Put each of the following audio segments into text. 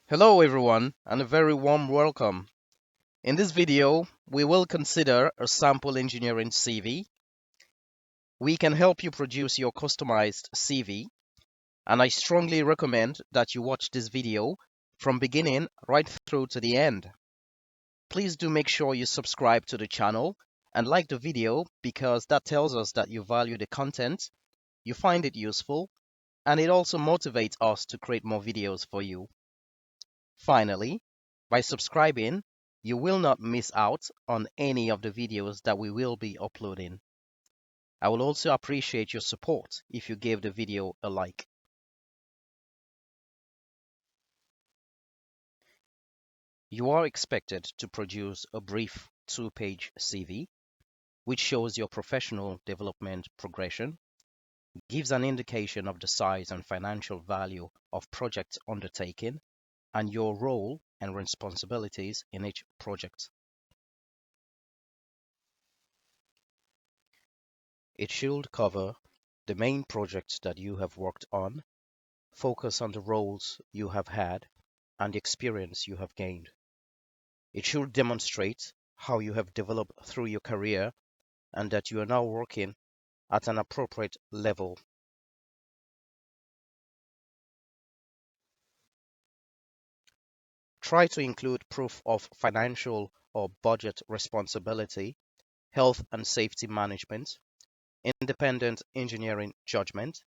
Hello everyone and a very warm welcome. In this video, we will consider a sample engineering CV. We can help you produce your customized CV, and I strongly recommend that you watch this video from beginning right through to the end. Please do make sure you subscribe to the channel and like the video because that tells us that you value the content, you find it useful, and it also motivates us to create more videos for you. Finally, by subscribing, you will not miss out on any of the videos that we will be uploading. I will also appreciate your support if you give the video a like. You are expected to produce a brief 2-page CV, which shows your professional development progression, gives an indication of the size and financial value of projects undertaken, and your role and responsibilities in each project. It should cover the main projects that you have worked on, focus on the roles you have had, and the experience you have gained. It should demonstrate how you have developed through your career and that you are now working at an appropriate level. Try to include proof of financial or budget responsibility, health and safety management, independent engineering judgment,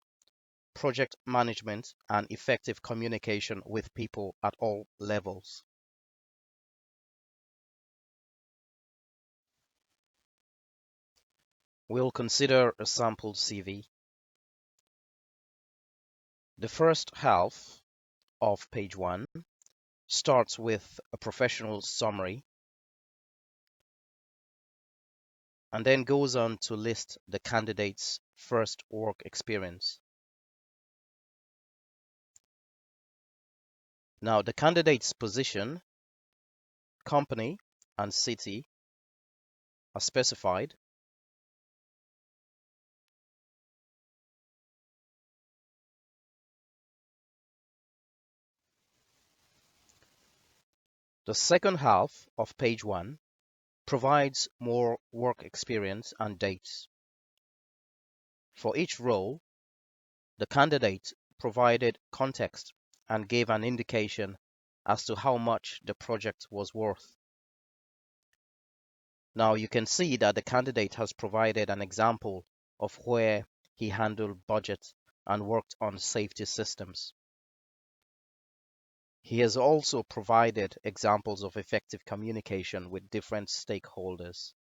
project management, and effective communication with people at all levels. We'll consider a sample CV. The first half of page 1 starts with a professional summary and then goes on to list the candidate's first work experience. Now, the candidate's position, company, and city are specified. The second half of page 1 provides more work experience and dates. For each role, the candidate provided context and gave an indication as to how much the project was worth. Now you can see that the candidate has provided an example of where he handled budget and worked on safety systems. He has also provided examples of effective communication with different stakeholders.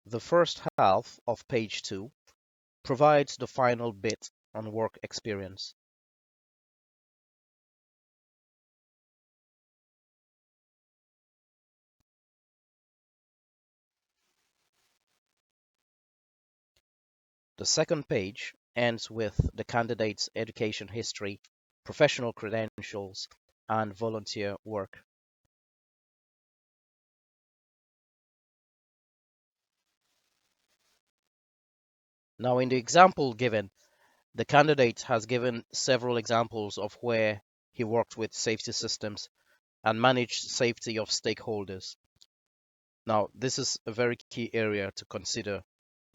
The first half of page 2 provides the final bit on work experience. The second page ends with the candidate's education history, professional credentials, and volunteer work. Now, in the example given, the candidate has given several examples of where he worked with safety systems and managed safety of stakeholders. Now, this is a very key area to consider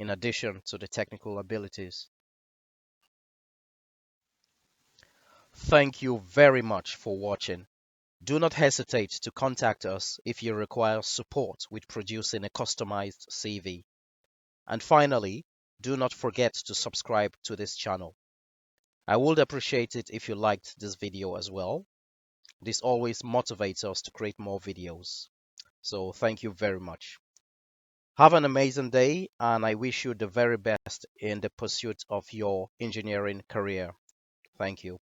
in addition to the technical abilities. Thank you very much for watching. Do not hesitate to contact us if you require support with producing a customized CV. And finally, do not forget to subscribe to this channel. I would appreciate it if you liked this video as well. This always motivates us to create more videos. So thank you very much. Have an amazing day, and I wish you the very best in the pursuit of your engineering career. Thank you.